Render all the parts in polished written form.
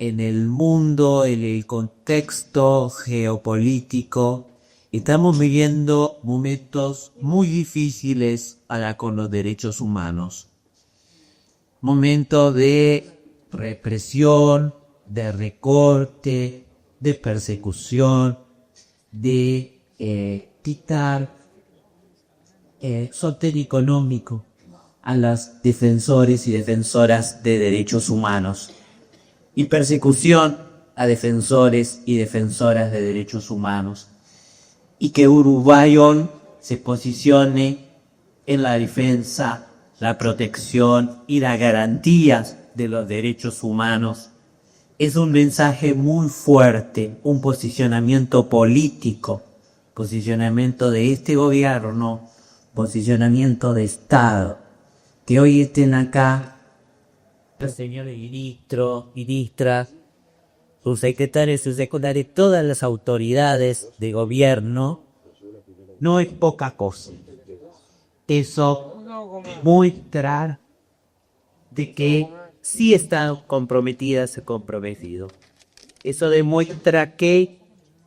en el mundo, en el contexto geopolítico, estamos viviendo momentos muy difíciles para con los derechos humanos. Momentos de represión, de recorte, de persecución, de quitar sostén económico a los defensores y defensoras de derechos humanos y persecución a defensores y defensoras de derechos humanos, y que Uruguay hoy se posicione en la defensa, la protección y las garantías de los derechos humanos. Es un mensaje muy fuerte, un posicionamiento político, posicionamiento de este gobierno, posicionamiento de Estado. Que hoy estén acá los señores ministros, ministras, sus secretarios, sus secundarios, todas las autoridades de gobierno, no es poca cosa. Eso muestra de que sí están comprometidas y comprometidos. Eso demuestra que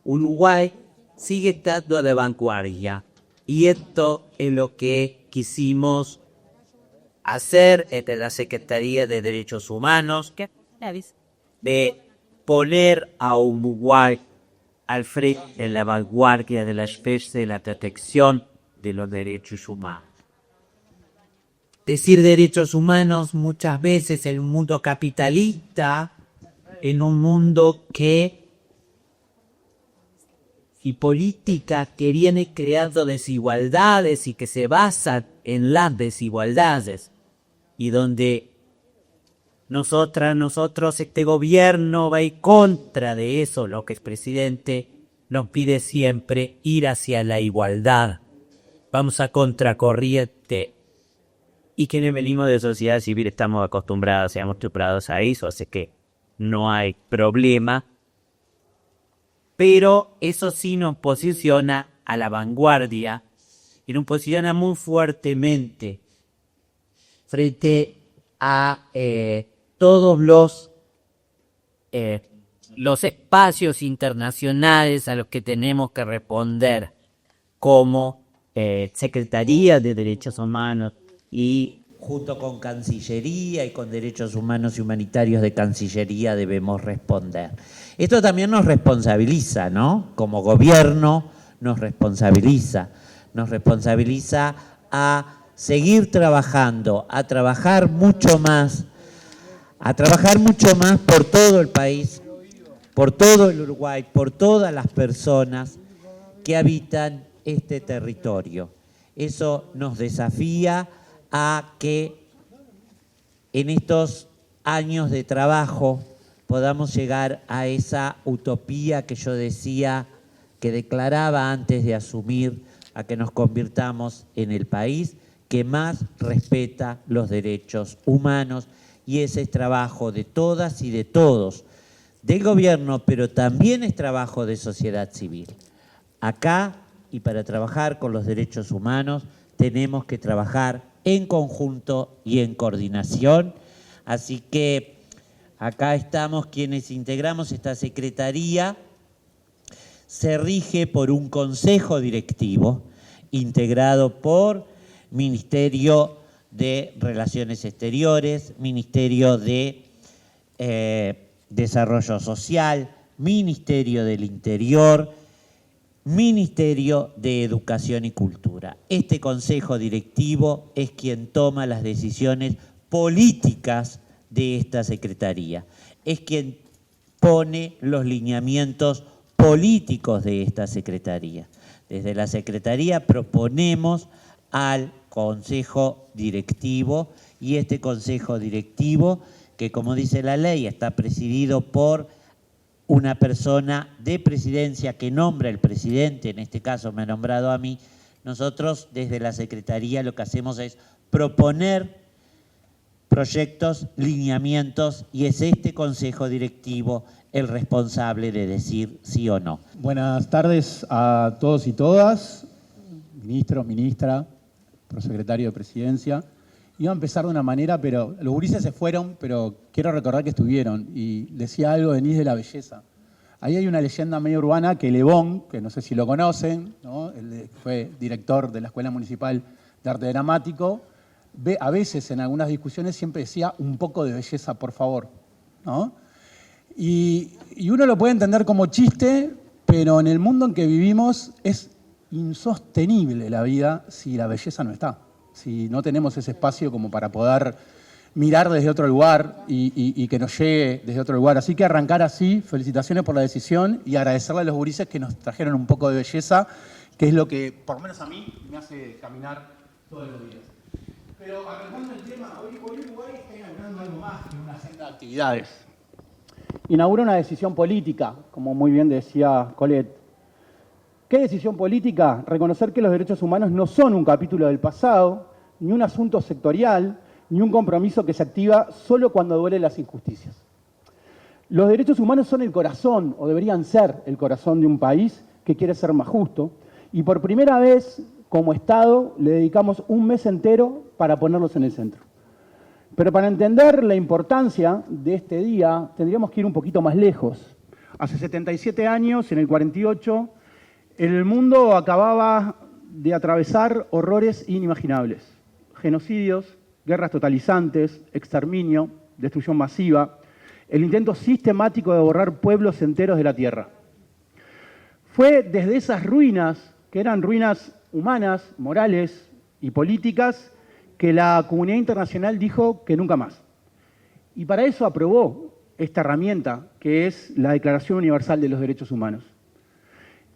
Uruguay sigue estando a la vanguardia. Y esto es lo que quisimos hacer desde la Secretaría de Derechos Humanos, de poner a Uruguay al frente en la vanguardia de la especie de la protección de los derechos humanos. Decir derechos humanos muchas veces en un mundo capitalista, en un mundo y política que viene creando desigualdades y que se basan en las desigualdades, y donde nosotros, este gobierno va en contra de eso. Lo que es presidente nos pide siempre ir hacia la igualdad. Vamos a contracorriente. Y quienes venimos de sociedad civil estamos acostumbrados a eso, así que no hay problema. Pero eso sí nos posiciona a la vanguardia y nos posiciona muy fuertemente frente a todos los espacios internacionales a los que tenemos que responder como Secretaría de Derechos Humanos, y junto con Cancillería y con Derechos Humanos y Humanitarios de Cancillería debemos responder. Esto también nos responsabiliza, ¿no? Como gobierno nos responsabiliza a seguir trabajando, a trabajar mucho más por todo el país, por todo el Uruguay, por todas las personas que habitan este territorio. Eso nos desafía a que en estos años de trabajo podamos llegar a esa utopía que yo decía, que declaraba antes de asumir, a que nos convirtamos en el país que más respeta los derechos humanos, y ese es trabajo de todas y de todos, del gobierno, pero también es trabajo de sociedad civil. Acá, y para trabajar con los derechos humanos, tenemos que trabajar en conjunto y en coordinación. Así que acá estamos quienes integramos esta secretaría. Se rige por un consejo directivo integrado por Ministerio de Relaciones Exteriores, Ministerio de Desarrollo Social, Ministerio del Interior, Ministerio de Educación y Cultura. Este consejo directivo es quien toma las decisiones políticas de esta secretaría, es quien pone los lineamientos políticos de esta secretaría. Desde la secretaría proponemos al consejo directivo, y este consejo directivo, que como dice la ley, está presidido por una persona de presidencia que nombra el presidente, en este caso me ha nombrado a mí. Nosotros desde la Secretaría lo que hacemos es proponer proyectos, lineamientos, y es este consejo directivo el responsable de decir sí o no. Buenas tardes a todos y todas, ministro, ministra, prosecretario de Presidencia. Iba a empezar de una manera, pero los gurises se fueron, pero quiero recordar que estuvieron. Y decía algo Denis de la belleza. Ahí hay una leyenda medio urbana que Le Bon, que no sé si lo conocen, ¿no? Fue director de la Escuela Municipal de Arte Dramático, a veces en algunas discusiones siempre decía un poco de belleza, por favor, ¿no? Y uno lo puede entender como chiste, pero en el mundo en que vivimos es insostenible la vida si la belleza no está, si no tenemos ese espacio como para poder mirar desde otro lugar y que nos llegue desde otro lugar. Así que arrancar así, felicitaciones por la decisión y agradecerle a los gurises que nos trajeron un poco de belleza, que es lo que, por lo menos a mí, me hace caminar todos los días. Pero arrancando el tema, hoy Uruguay está inaugurando algo más que una agenda de actividades. Inaugura una decisión política, como muy bien decía Colette. ¿Qué decisión política? Reconocer que los derechos humanos no son un capítulo del pasado, ni un asunto sectorial, ni un compromiso que se activa solo cuando duelen las injusticias. Los derechos humanos son el corazón, o deberían ser el corazón de un país que quiere ser más justo, y por primera vez, como Estado, le dedicamos un mes entero para ponerlos en el centro. Pero para entender la importancia de este día, tendríamos que ir un poquito más lejos. Hace 77 años, en el 48, el mundo acababa de atravesar horrores inimaginables. Genocidios, guerras totalizantes, exterminio, destrucción masiva, el intento sistemático de borrar pueblos enteros de la tierra. Fue desde esas ruinas, que eran ruinas humanas, morales y políticas, que la comunidad internacional dijo que nunca más. Y para eso aprobó esta herramienta, que es la Declaración Universal de los Derechos Humanos.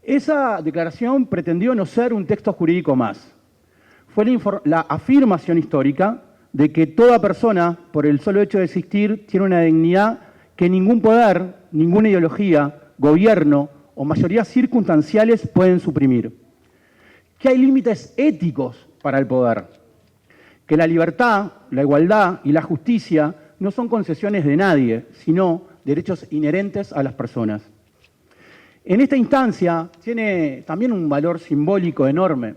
Esa declaración pretendió no ser un texto jurídico más. Fue la afirmación histórica de que toda persona, por el solo hecho de existir, tiene una dignidad que ningún poder, ninguna ideología, gobierno o mayorías circunstanciales pueden suprimir. Que hay límites éticos para el poder. Que la libertad, la igualdad y la justicia no son concesiones de nadie, sino derechos inherentes a las personas. En esta instancia tiene también un valor simbólico enorme.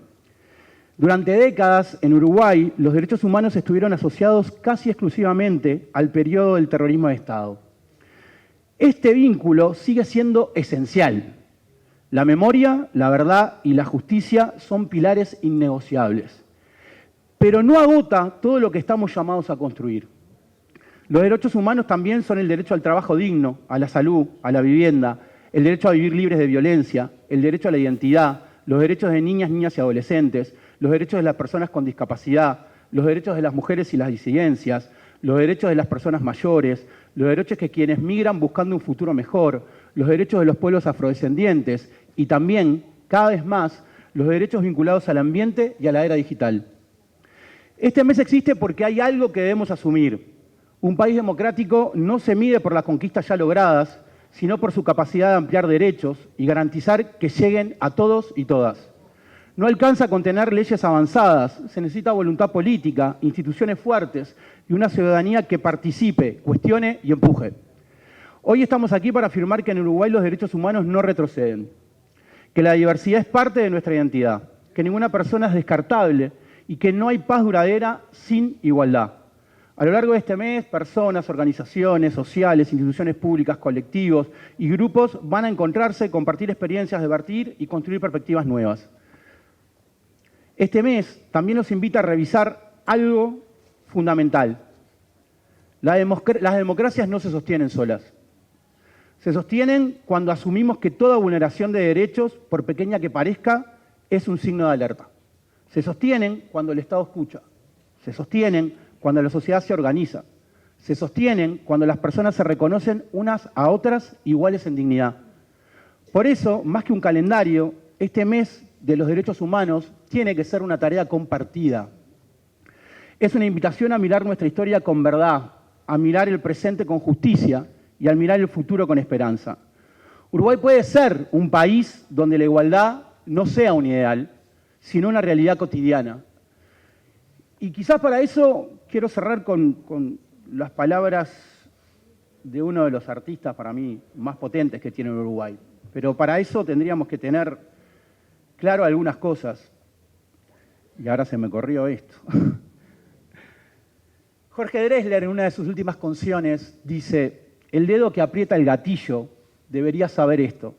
Durante décadas, en Uruguay, los derechos humanos estuvieron asociados casi exclusivamente al periodo del terrorismo de Estado. Este vínculo sigue siendo esencial. La memoria, la verdad y la justicia son pilares innegociables. Pero no agota todo lo que estamos llamados a construir. Los derechos humanos también son el derecho al trabajo digno, a la salud, a la vivienda, el derecho a vivir libres de violencia, el derecho a la identidad, los derechos de niñas, niñas y adolescentes, los derechos de las personas con discapacidad, los derechos de las mujeres y las disidencias, los derechos de las personas mayores, los derechos de quienes migran buscando un futuro mejor, los derechos de los pueblos afrodescendientes y también, cada vez más, los derechos vinculados al ambiente y a la era digital. Este mes existe porque hay algo que debemos asumir. Un país democrático no se mide por las conquistas ya logradas, sino por su capacidad de ampliar derechos y garantizar que lleguen a todos y todas. No alcanza con tener leyes avanzadas, se necesita voluntad política, instituciones fuertes y una ciudadanía que participe, cuestione y empuje. Hoy estamos aquí para afirmar que en Uruguay los derechos humanos no retroceden, que la diversidad es parte de nuestra identidad, que ninguna persona es descartable y que no hay paz duradera sin igualdad. A lo largo de este mes, personas, organizaciones sociales, instituciones públicas, colectivos y grupos van a encontrarse, compartir experiencias, debatir y construir perspectivas nuevas. Este mes también nos invita a revisar algo fundamental. Las democracias no se sostienen solas. Se sostienen cuando asumimos que toda vulneración de derechos, por pequeña que parezca, es un signo de alerta. Se sostienen cuando el Estado escucha. Se sostienen cuando la sociedad se organiza. Se sostienen cuando las personas se reconocen unas a otras iguales en dignidad. Por eso, más que un calendario, este mes de los derechos humanos tiene que ser una tarea compartida. Es una invitación a mirar nuestra historia con verdad, a mirar el presente con justicia y a mirar el futuro con esperanza. Uruguay puede ser un país donde la igualdad no sea un ideal, sino una realidad cotidiana. Y quizás para eso quiero cerrar con las palabras de uno de los artistas para mí más potentes que tiene Uruguay. Pero para eso tendríamos que tener claro algunas cosas. Y ahora se me corrió esto. Jorge Drexler, en una de sus últimas canciones, dice: el dedo que aprieta el gatillo debería saber esto.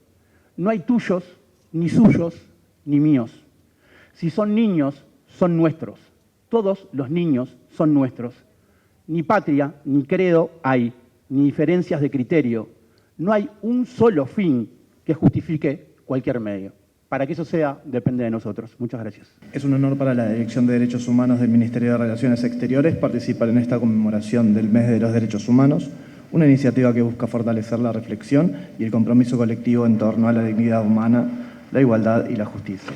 No hay tuyos, ni suyos, ni míos. Si son niños, son nuestros. Todos los niños son nuestros. Ni patria, ni credo hay, ni diferencias de criterio. No hay un solo fin que justifique cualquier medio. Para que eso sea, depende de nosotros. Muchas gracias. Es un honor para la Dirección de Derechos Humanos del Ministerio de Relaciones Exteriores participar en esta conmemoración del Mes de los Derechos Humanos, una iniciativa que busca fortalecer la reflexión y el compromiso colectivo en torno a la dignidad humana, la igualdad y la justicia.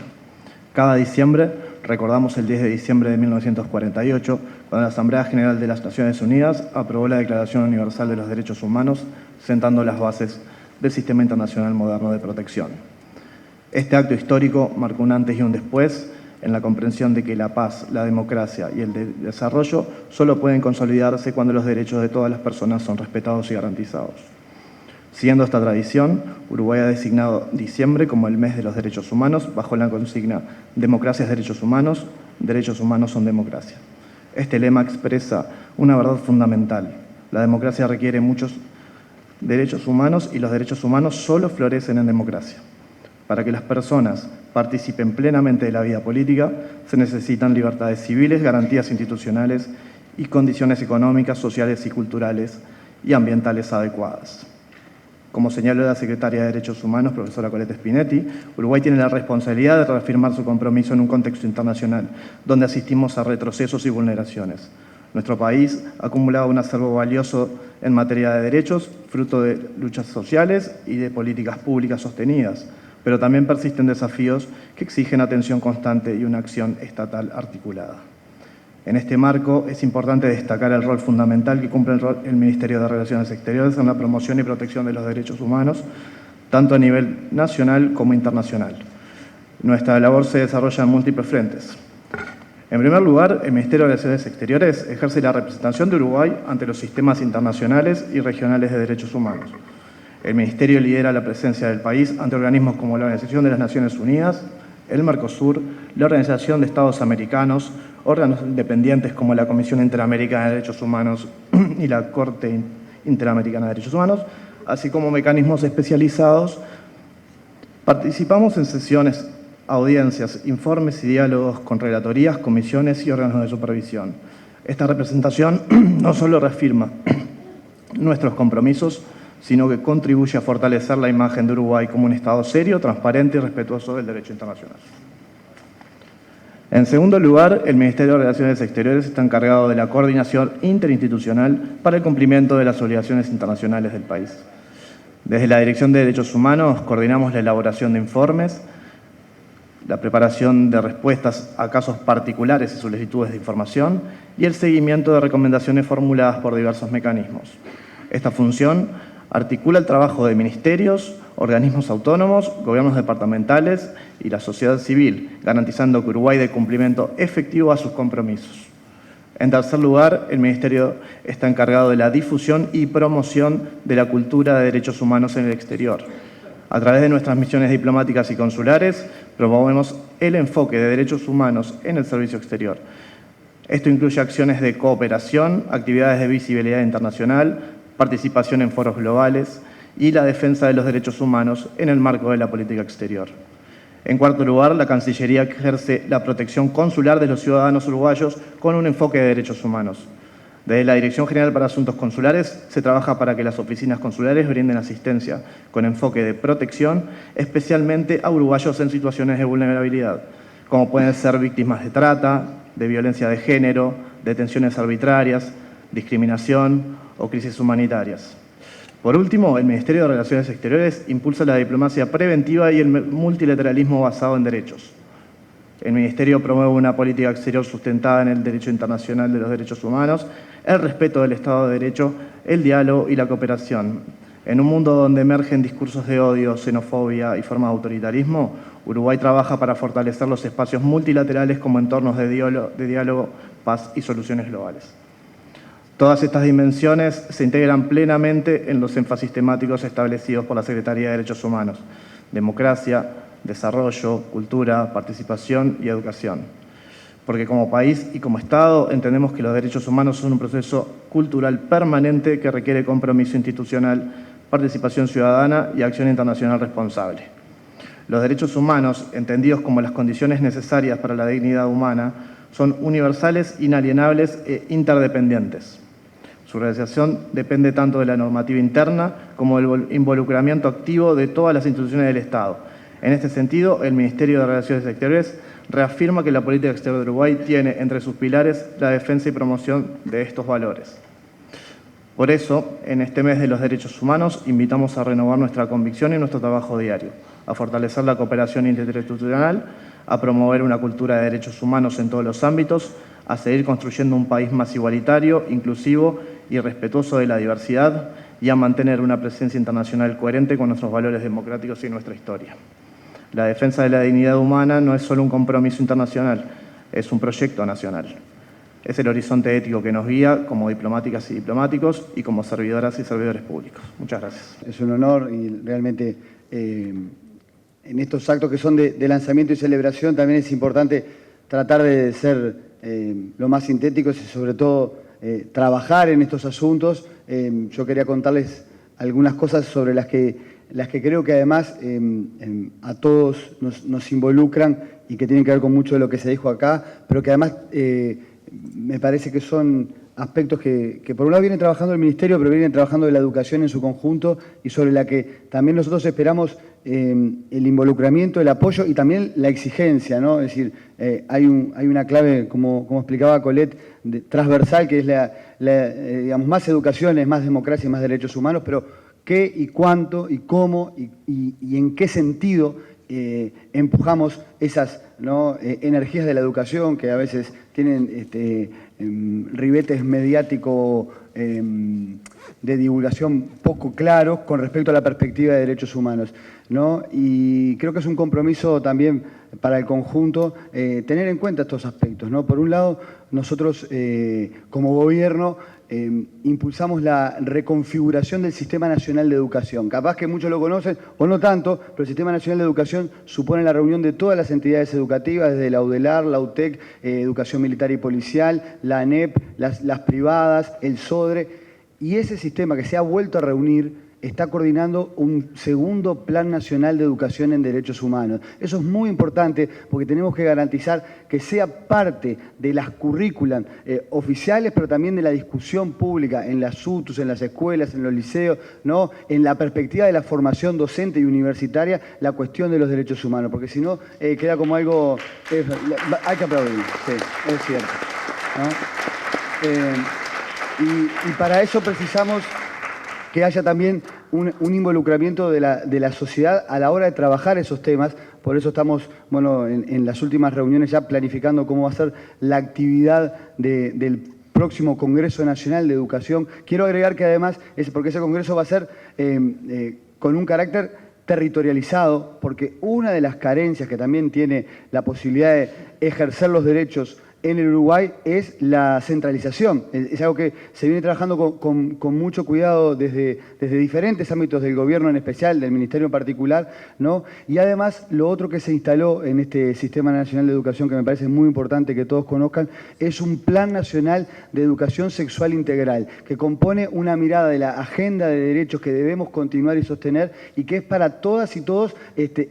Cada diciembre recordamos el 10 de diciembre de 1948, cuando la Asamblea General de las Naciones Unidas aprobó la Declaración Universal de los Derechos Humanos, sentando las bases del sistema internacional moderno de protección. Este acto histórico marcó un antes y un después en la comprensión de que la paz, la democracia y el desarrollo solo pueden consolidarse cuando los derechos de todas las personas son respetados y garantizados. Siguiendo esta tradición, Uruguay ha designado diciembre como el mes de los derechos humanos bajo la consigna «Democracia es derechos humanos son democracia». Este lema expresa una verdad fundamental. La democracia requiere muchos derechos humanos y los derechos humanos solo florecen en democracia. Para que las personas participen plenamente de la vida política, se necesitan libertades civiles, garantías institucionales y condiciones económicas, sociales y culturales y ambientales adecuadas. Como señaló la secretaria de Derechos Humanos, profesora Colette Spinetti, Uruguay tiene la responsabilidad de reafirmar su compromiso en un contexto internacional, donde asistimos a retrocesos y vulneraciones. Nuestro país ha acumulado un acervo valioso en materia de derechos, fruto de luchas sociales y de políticas públicas sostenidas, pero también persisten desafíos que exigen atención constante y una acción estatal articulada. En este marco, es importante destacar el rol fundamental que cumple el Ministerio de Relaciones Exteriores en la promoción y protección de los derechos humanos, tanto a nivel nacional como internacional. Nuestra labor se desarrolla en múltiples frentes. En primer lugar, el Ministerio de Relaciones Exteriores ejerce la representación de Uruguay ante los sistemas internacionales y regionales de derechos humanos. El Ministerio lidera la presencia del país ante organismos como la Organización de las Naciones Unidas, el Mercosur, la Organización de Estados Americanos, órganos independientes como la Comisión Interamericana de Derechos Humanos y la Corte Interamericana de Derechos Humanos, así como mecanismos especializados. Participamos en sesiones, audiencias, informes y diálogos con relatorías, comisiones y órganos de supervisión. Esta representación no solo reafirma nuestros compromisos, sino que contribuye a fortalecer la imagen de Uruguay como un Estado serio, transparente y respetuoso del derecho internacional. En segundo lugar, el Ministerio de Relaciones Exteriores está encargado de la coordinación interinstitucional para el cumplimiento de las obligaciones internacionales del país. Desde la Dirección de Derechos Humanos coordinamos la elaboración de informes, la preparación de respuestas a casos particulares y solicitudes de información y el seguimiento de recomendaciones formuladas por diversos mecanismos. Esta función articula el trabajo de ministerios, organismos autónomos, gobiernos departamentales y la sociedad civil, garantizando que Uruguay dé cumplimiento efectivo a sus compromisos. En tercer lugar, el Ministerio está encargado de la difusión y promoción de la cultura de derechos humanos en el exterior. A través de nuestras misiones diplomáticas y consulares, promovemos el enfoque de derechos humanos en el servicio exterior. Esto incluye acciones de cooperación, actividades de visibilidad internacional, participación en foros globales y la defensa de los derechos humanos en el marco de la política exterior. En cuarto lugar, la Cancillería ejerce la protección consular de los ciudadanos uruguayos con un enfoque de derechos humanos. Desde la Dirección General para Asuntos Consulares se trabaja para que las oficinas consulares brinden asistencia con enfoque de protección, especialmente a uruguayos en situaciones de vulnerabilidad, como pueden ser víctimas de trata, de violencia de género, detenciones arbitrarias, discriminación o crisis humanitarias. Por último, el Ministerio de Relaciones Exteriores impulsa la diplomacia preventiva y el multilateralismo basado en derechos. El Ministerio promueve una política exterior sustentada en el derecho internacional de los derechos humanos, el respeto del Estado de Derecho, el diálogo y la cooperación. En un mundo donde emergen discursos de odio, xenofobia y formas de autoritarismo, Uruguay trabaja para fortalecer los espacios multilaterales como entornos de diálogo, paz y soluciones globales. Todas estas dimensiones se integran plenamente en los énfasis temáticos establecidos por la Secretaría de Derechos Humanos: democracia, desarrollo, cultura, participación y educación. porque como país y como Estado entendemos que los derechos humanos son un proceso cultural permanente que requiere compromiso institucional, participación ciudadana y acción internacional responsable. Los derechos humanos, entendidos como las condiciones necesarias para la dignidad humana, son universales, inalienables e interdependientes. Su realización depende tanto de la normativa interna como del involucramiento activo de todas las instituciones del Estado. En este sentido, el Ministerio de Relaciones Exteriores reafirma que la política exterior de Uruguay tiene entre sus pilares la defensa y promoción de estos valores. Por eso, en este mes de los derechos humanos, invitamos a renovar nuestra convicción y nuestro trabajo diario, a fortalecer la cooperación interinstitucional, a promover una cultura de derechos humanos en todos los ámbitos, a seguir construyendo un país más igualitario, inclusivo y respetuoso de la diversidad y a mantener una presencia internacional coherente con nuestros valores democráticos y nuestra historia. La defensa de la dignidad humana no es solo un compromiso internacional, es un proyecto nacional. Es el horizonte ético que nos guía como diplomáticas y diplomáticos y como servidoras y servidores públicos. Muchas gracias. Es un honor y realmente en estos actos que son de lanzamiento y celebración también es importante tratar de ser lo más sintéticos y sobre todo trabajar en estos asuntos. Yo quería contarles algunas cosas sobre las que creo que además a todos nos involucran y que tienen que ver con mucho de lo que se dijo acá, pero que además me parece que son aspectos que por un lado vienen trabajando el Ministerio, pero vienen trabajando de la educación en su conjunto y sobre la que también nosotros esperamos el involucramiento, el apoyo y también la exigencia, ¿no? Es decir, hay una clave, como explicaba Colette, transversal, que es digamos, más educación, es más democracia y más derechos humanos, pero qué y cuánto y cómo y en qué sentido empujamos esas, ¿no?, energías de la educación que a veces tienen ribetes mediáticos de divulgación poco claros con respecto a la perspectiva de derechos humanos, ¿no? Y creo que es un compromiso también para el conjunto tener en cuenta estos aspectos, ¿no? Por un lado, nosotros como gobierno impulsamos la reconfiguración del Sistema Nacional de Educación. Capaz que muchos lo conocen o no tanto, pero el Sistema Nacional de Educación supone la reunión de todas las entidades educativas, desde la UDELAR, la UTEC, Educación Militar y Policial, la ANEP, las privadas, el SODRE, y ese sistema que se ha vuelto a reunir está coordinando un segundo Plan Nacional de Educación en Derechos Humanos. Eso es muy importante porque tenemos que garantizar que sea parte de las currículas oficiales, pero también de la discusión pública en las UTUS, en las escuelas, en los liceos, ¿no?, en la perspectiva de la formación docente y universitaria, la cuestión de los derechos humanos, porque si no queda como algo... hay que aplaudir, sí, es cierto, ¿no? Y para eso precisamos que haya también un involucramiento de la sociedad a la hora de trabajar esos temas. Por eso estamos, bueno, en las últimas reuniones ya planificando cómo va a ser la actividad del próximo Congreso Nacional de Educación. Quiero agregar que además, porque ese congreso va a ser con un carácter territorializado, porque una de las carencias que también tiene la posibilidad de ejercer los derechos en el Uruguay es la centralización. Es algo que se viene trabajando con mucho cuidado desde diferentes ámbitos del gobierno en especial, del ministerio en particular, ¿no? Y además, lo otro que se instaló en este Sistema Nacional de Educación, que me parece muy importante que todos conozcan, es un Plan Nacional de Educación Sexual Integral, que compone una mirada de la agenda de derechos que debemos continuar y sostener y que es para todas y todos,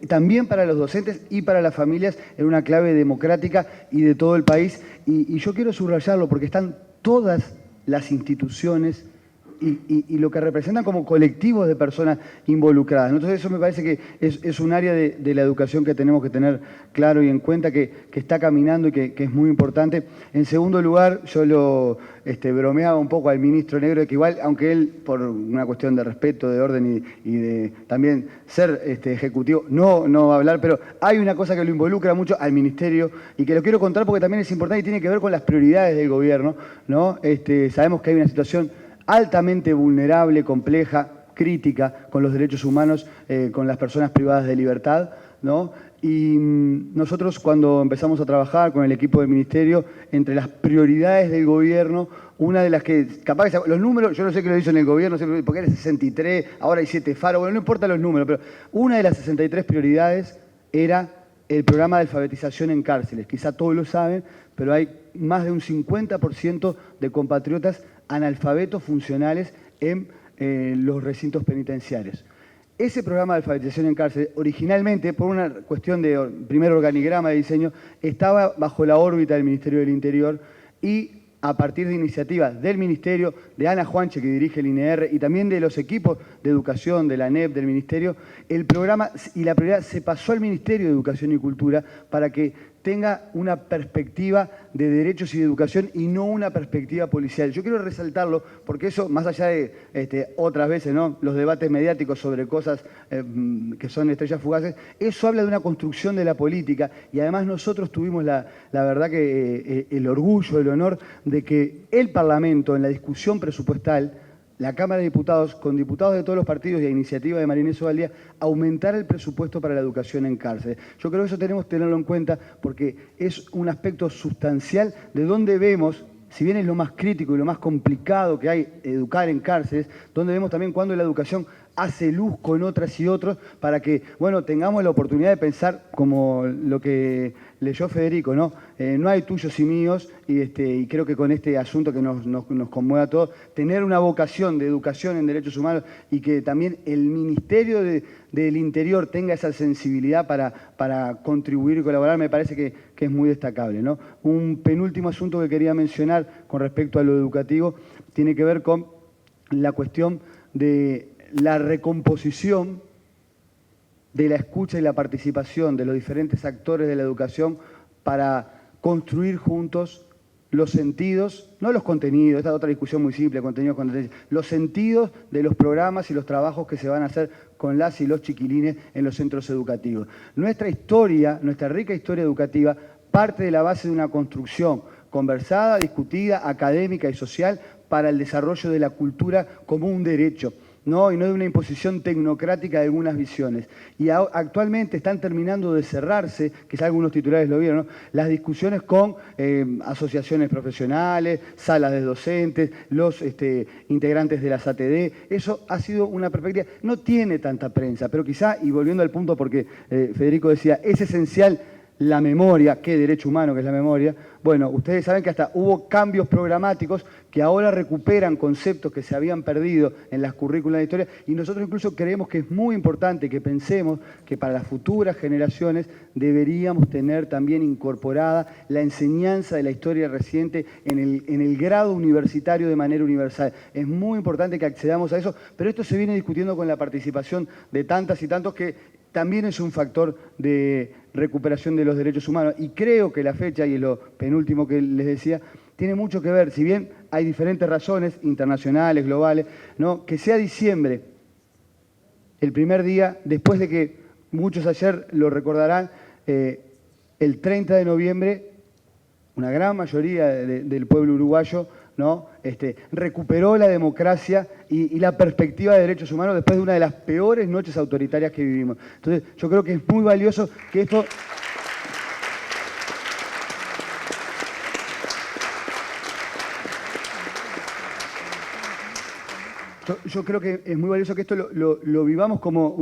también para los docentes y para las familias, en una clave democrática y de todo el país. Y yo quiero subrayarlo porque están todas las instituciones y lo que representan como colectivos de personas involucradas. Entonces eso me parece que es un área de la educación que tenemos que tener claro y en cuenta, que está caminando y que es muy importante. En segundo lugar, yo lo bromeaba un poco al ministro Negro, de que igual, aunque él, por una cuestión de respeto, de orden y de también ser ejecutivo, no va a hablar, pero hay una cosa que lo involucra mucho al ministerio y que lo quiero contar porque también es importante y tiene que ver con las prioridades del gobierno, ¿no? Sabemos que hay una situación altamente vulnerable, compleja, crítica con los derechos humanos, con las personas privadas de libertad, ¿no? Y nosotros, cuando empezamos a trabajar con el equipo del ministerio, entre las prioridades del gobierno, una de las que, capaz que los números, yo no sé qué lo hizo en el gobierno, porque era 63, ahora hay 7 faros, bueno, no importa los números, pero una de las 63 prioridades era el programa de alfabetización en cárceles. Quizá todos lo saben, pero hay más de un 50% de compatriotas analfabetos funcionales en los recintos penitenciarios. Ese programa de alfabetización en cárcel, originalmente, por una cuestión de primer organigrama de diseño, estaba bajo la órbita del Ministerio del Interior y a partir de iniciativas del Ministerio, de Ana Juanche, que dirige el INER, y también de los equipos de educación, de la ANEP, del Ministerio, el programa y la prioridad se pasó al Ministerio de Educación y Cultura para que tenga una perspectiva de derechos y de educación y no una perspectiva policial. Yo quiero resaltarlo porque eso, más allá de otras veces, ¿no?, los debates mediáticos sobre cosas que son estrellas fugaces, eso habla de una construcción de la política y además nosotros tuvimos la verdad que el orgullo, el honor de que el Parlamento en la discusión presupuestal, la Cámara de Diputados, con diputados de todos los partidos y a iniciativa de María Inés Ovaldía, aumentar el presupuesto para la educación en cárcel. Yo creo que eso tenemos que tenerlo en cuenta porque es un aspecto sustancial de donde vemos, si bien es lo más crítico y lo más complicado que hay educar en cárceles, donde vemos también cuando la educación hace luz con otras y otros para que, bueno, tengamos la oportunidad de pensar como lo que leyó Federico, ¿no? No hay tuyos y míos y creo que con este asunto que nos conmueve a todos, tener una vocación de educación en derechos humanos y que también el Ministerio del Interior tenga esa sensibilidad para contribuir y colaborar, me parece que es muy destacable, ¿no? Un penúltimo asunto que quería mencionar con respecto a lo educativo tiene que ver con la cuestión de la recomposición de la escucha y la participación de los diferentes actores de la educación para construir juntos los sentidos, no los contenidos, esta es otra discusión muy simple, contenidos, los sentidos de los programas y los trabajos que se van a hacer con las y los chiquilines en los centros educativos. Nuestra historia, nuestra rica historia educativa, parte de la base de una construcción conversada, discutida, académica y social para el desarrollo de la cultura como un derecho, ¿no? Y no de una imposición tecnocrática de algunas visiones. Y actualmente están terminando de cerrarse, quizá algunos titulares lo vieron, ¿no?, las discusiones con asociaciones profesionales, salas de docentes, los integrantes de las ATD. Eso ha sido una perspectiva, no tiene tanta prensa, pero quizá, y volviendo al punto porque Federico decía, es esencial la memoria, qué derecho humano que es la memoria. Bueno, ustedes saben que hasta hubo cambios programáticos que ahora recuperan conceptos que se habían perdido en las currículas de historia y nosotros incluso creemos que es muy importante que pensemos que para las futuras generaciones deberíamos tener también incorporada la enseñanza de la historia reciente en el grado universitario de manera universal. Es muy importante que accedamos a eso, pero esto se viene discutiendo con la participación de tantas y tantos que también es un factor de recuperación de los derechos humanos. Y creo que la fecha, y lo penúltimo que les decía, tiene mucho que ver, si bien hay diferentes razones internacionales, globales, ¿no?, que sea diciembre, el primer día, después de que muchos ayer lo recordarán, el 30 de noviembre, una gran mayoría del pueblo uruguayo, ¿no?, recuperó la democracia y la perspectiva de derechos humanos después de una de las peores noches autoritarias que vivimos. Entonces, yo creo que es muy valioso que esto... Yo creo que es muy valioso que esto lo vivamos como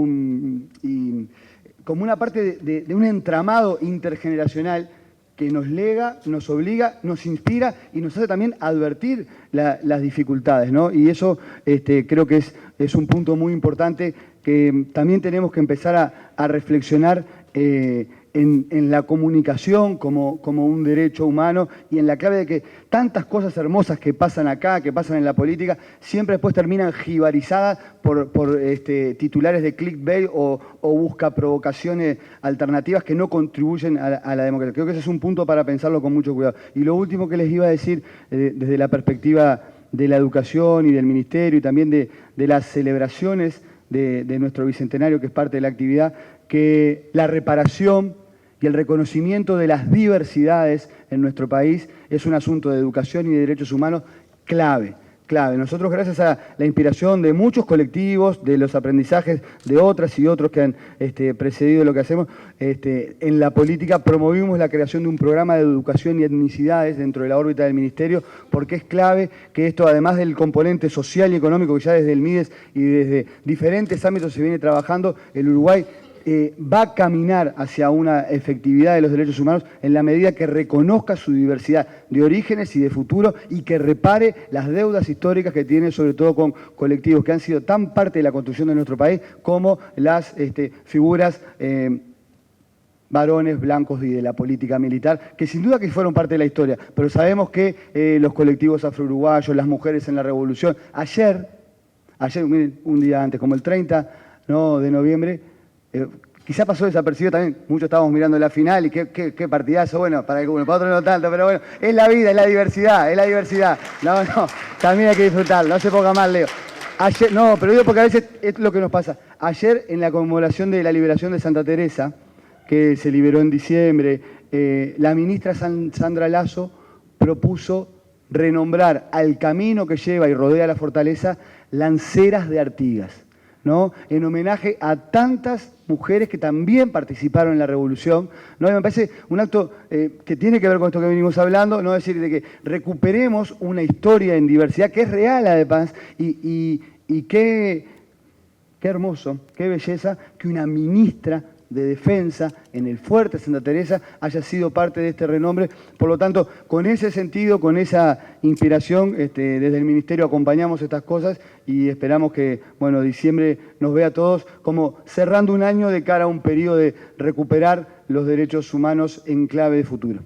una parte de un entramado intergeneracional que nos lega, nos obliga, nos inspira y nos hace también advertir las dificultades, ¿no? Y eso creo que es un punto muy importante que también tenemos que empezar a reflexionar en la comunicación como un derecho humano y en la clave de que tantas cosas hermosas que pasan acá, que pasan en la política, siempre después terminan jibarizadas por titulares de clickbait o busca provocaciones alternativas que no contribuyen a la democracia. Creo que ese es un punto para pensarlo con mucho cuidado. Y lo último que les iba a decir desde la perspectiva de la educación y del ministerio y también de las celebraciones de nuestro bicentenario, que es parte de la actividad, que la reparación y el reconocimiento de las diversidades en nuestro país es un asunto de educación y de derechos humanos clave. Nosotros, gracias a la inspiración de muchos colectivos, de los aprendizajes de otras y otros que han precedido lo que hacemos, en la política promovimos la creación de un programa de educación y etnicidades dentro de la órbita del Ministerio, porque es clave que esto, además del componente social y económico que ya desde el MIDES y desde diferentes ámbitos se viene trabajando, el Uruguay va a caminar hacia una efectividad de los derechos humanos en la medida que reconozca su diversidad de orígenes y de futuro y que repare las deudas históricas que tiene, sobre todo con colectivos que han sido tan parte de la construcción de nuestro país como las figuras varones blancos y de la política militar, que sin duda que fueron parte de la historia, pero sabemos que los colectivos afro-uruguayos, las mujeres en la revolución, ayer, miren, un día antes, como el 30 de noviembre, quizá pasó desapercibido también, muchos estábamos mirando la final y qué partidazo, bueno, para algunos, para otros no tanto, pero bueno, es la vida, es la diversidad, no, también hay que disfrutarlo, no se ponga mal, Leo. Ayer, no, pero digo porque a veces es lo que nos pasa. Ayer, en la conmemoración de la liberación de Santa Teresa, que se liberó en diciembre, la ministra Sandra Lasso propuso renombrar al camino que lleva y rodea la fortaleza Lanceras de Artigas, ¿no? En homenaje a tantas mujeres que también participaron en la revolución, ¿no? Y me parece un acto que tiene que ver con esto que venimos hablando, ¿no? Es decir, de que recuperemos una historia en diversidad que es real, además, y qué hermoso, qué belleza que una ministra de Defensa en el Fuerte Santa Teresa haya sido parte de este renombre. Por lo tanto, con ese sentido, con esa inspiración, desde el Ministerio acompañamos estas cosas y esperamos que, bueno, diciembre nos vea a todos como cerrando un año de cara a un periodo de recuperar los derechos humanos en clave de futuro.